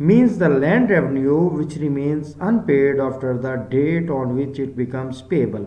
means the land revenue which remains unpaid after the date on which it becomes payable,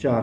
4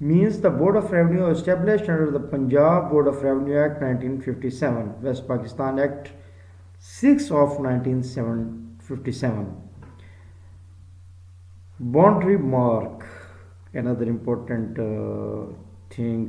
means the Board of Revenue established under the Punjab Board of Revenue Act 1957, West Pakistan Act 6 of 1957. Boundary mark, another important thing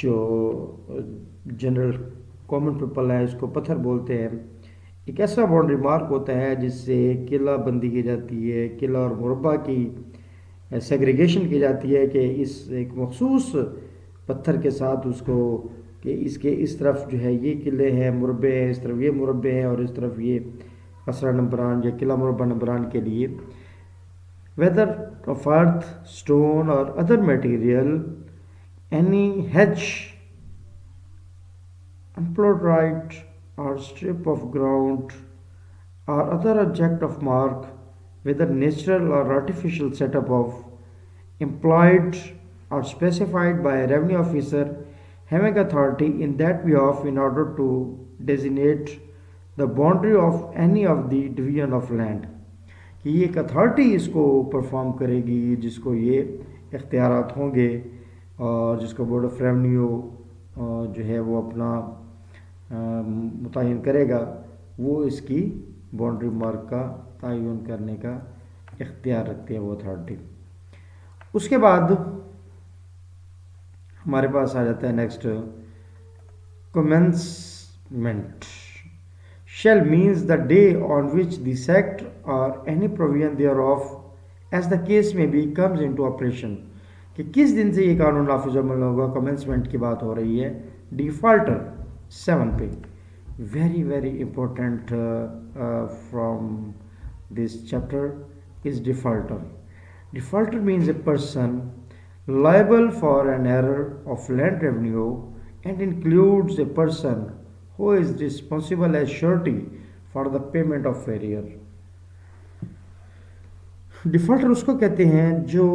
جو general common people ہے اس کو پتھر بولتے ہیں، ایک ایسا boundary mark ہوتا ہے جس سے قلعہ بندی کی جاتی ہے، قلعہ اور مربع کی سیگریگیشن کی جاتی ہے کہ اس ایک مخصوص پتھر کے ساتھ اس کو کہ اس کے اس طرف جو ہے یہ قلعے ہیں، مربع ہیں، اس طرف یہ مربع ہیں، اور اس طرف یہ قصرہ نمبران یا قلعہ مربع نمبران کے لیے whether of earth, stone or other material, any hedge, unplowed right or strip of ground or other object of mark, whether natural or artificial setup of employed or specified by a revenue officer having authority in that behalf in order to designate the boundary of any of the division of land. کہ یہ ایک authority اس کو perform کرے گی جس کو یہ اختیارات ہوں گے، اور جس کو بورڈ آف ریونیو جو ہے وہ اپنا متعین کرے گا، وہ اس کی باؤنڈری مارک کا تعین کرنے کا اختیار رکھتی ہے وہ اتھارٹی۔ اس کے بعد ہمارے پاس آ جاتا ہے next commencement. Shall means the day on which the act or any provision thereof as the case may be comes into operation. کہ کس دن سے یہ قانون نافذ عمل ہوگا، commencement کی بات ہو رہی ہے ڈیفالٹر 7 پہ۔ very very important from this chapter is defaulter. Defaulter means a person liable for an error of land revenue and includes a person who is responsible as surety for the payment of arrear. Defaulter اس کو کہتے ہیں جو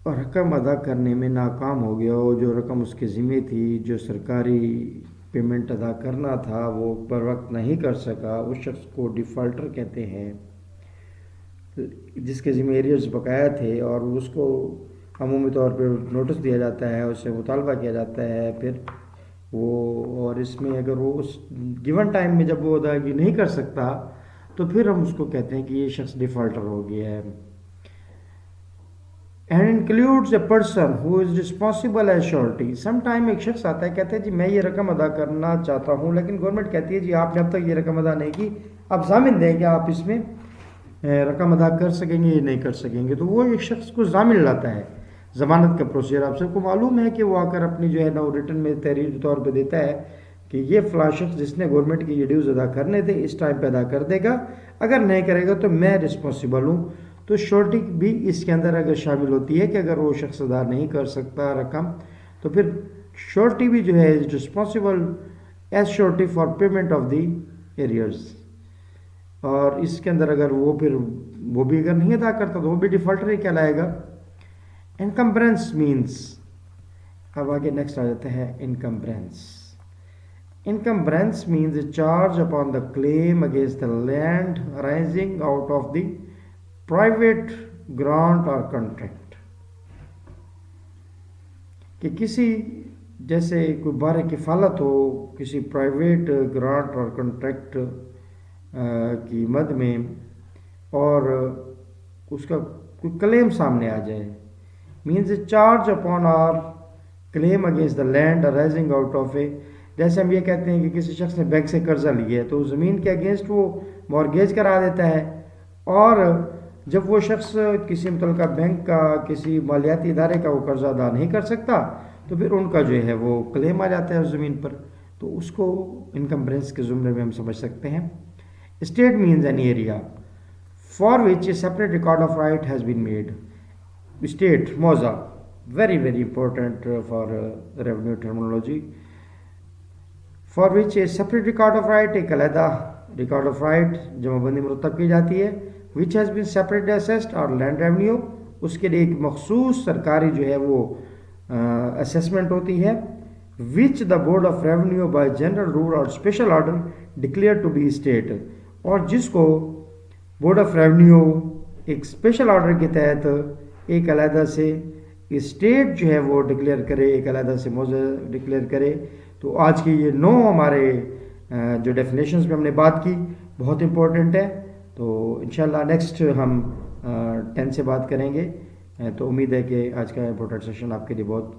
رقم ادا کرنے میں ناکام ہو گیا ہو، جو رقم اس کے ذمہ تھی، جو سرکاری پیمنٹ ادا کرنا تھا وہ بر وقت نہیں کر سکا، اس شخص کو ڈیفالٹر کہتے ہیں، جس کے ذمہ ایریئرز بقایا تھے اور اس کو عمومی طور پہ نوٹس دیا جاتا ہے، اس سے مطالبہ کیا جاتا ہے، پھر وہ اور اس میں اگر وہ اس گیون ٹائم میں جب وہ ادائیگی نہیں کر سکتا تو پھر ہم اس کو کہتے ہیں کہ یہ شخص ڈیفالٹر ہو گیا ہے۔ And includes a person who is responsible as surety. Some time ایک شخص آتا ہے کہتا ہے جی میں یہ رقم ادا کرنا چاہتا ہوں، لیکن گورنمنٹ کہتی ہے جی آپ نے اب تک یہ رقم ادا نہیں کی، آپ ضامن دیں کہ آپ اس میں رقم ادا کر سکیں گے یا نہیں کر سکیں گے، تو وہ ایک شخص کو ضامن لاتا ہے۔ ضمانت کا پروسیجر آپ سب کو معلوم ہے کہ وہ آ کر اپنی جو ہے نا ریٹن میں تحریر طور پہ دیتا ہے کہ یہ فلاں شخص جس نے گورنمنٹ کی یہ ڈیوز ادا کرنے تھے اس ٹائم پہ ادا کر دے گا، اگر نہیں کرے گا تو میں رسپانسبل ہوں۔ تو شورٹی بھی اس کے اندر اگر شامل ہوتی ہے کہ اگر وہ شخص ادا نہیں کر سکتا رقم تو پھر شورٹی بھی جو ہے responsible as surety for payment of the arrears, اور اس کے اندر اگر وہ پھر وہ بھی اگر نہیں ادا کرتا تو وہ بھی ڈیفالٹر ہی کہلائے گا۔ انکمبرنس مینس، اب آگے نیکسٹ آ جاتا ہے encumbrance. Encumbrance means a charge upon the claim against the land arising out of the private grant اور کنٹریکٹ، کہ کسی جیسے کوئی بار کفالت ہو کسی پرائیویٹ گرانٹ اور کنٹریکٹ کی مد میں، اور اس کا کوئی کلیم سامنے آ جائے، means a charge upon or claim against the land arising out of a, جیسے ہم یہ کہتے ہیں کہ کسی شخص نے بینک سے قرضہ لیا ہے تو زمین کے اگینسٹ وہ مارگیج کرا دیتا ہے، اور جب وہ شخص کسی متعلقہ بینک کا کسی مالیاتی ادارے کا وہ قرضہ ادا نہیں کر سکتا تو پھر ان کا جو ہے وہ کلیم آ جاتا ہے اس زمین پر، تو اس کو انکمبرنس کے زمرے میں ہم سمجھ سکتے ہیں۔ Estate means an area for which a separate record of right has been made. Estate موضع very very important for revenue terminology, for which a separate record of right, ایک علیحدہ ریکارڈ آف رائٹ جمع بندی مرتب کی جاتی ہے، which has been separately assessed اور لینڈ ریونیو، اس کے لیے ایک مخصوص سرکاری جو ہے وہ اسیسمنٹ ہوتی ہے، which the board of revenue by general rule اور special order declare to be estate, اور جس کو بورڈ آف ریونیو ایک اسپیشل آرڈر کے تحت ایک علیحدہ سے اسٹیٹ جو ہے وہ ڈکلیئر کرے، ایک علیحدہ سے موضوع ڈکلیئر کرے۔ تو آج کی یہ 9 ہمارے جو ڈیفینیشنز میں ہم نے بات کی بہت امپورٹنٹ ہے، تو انشاءاللہ نیکسٹ ہم 10 سے بات کریں گے، تو امید ہے کہ آج کا امپورٹنٹ سیشن آپ کے لیے بہت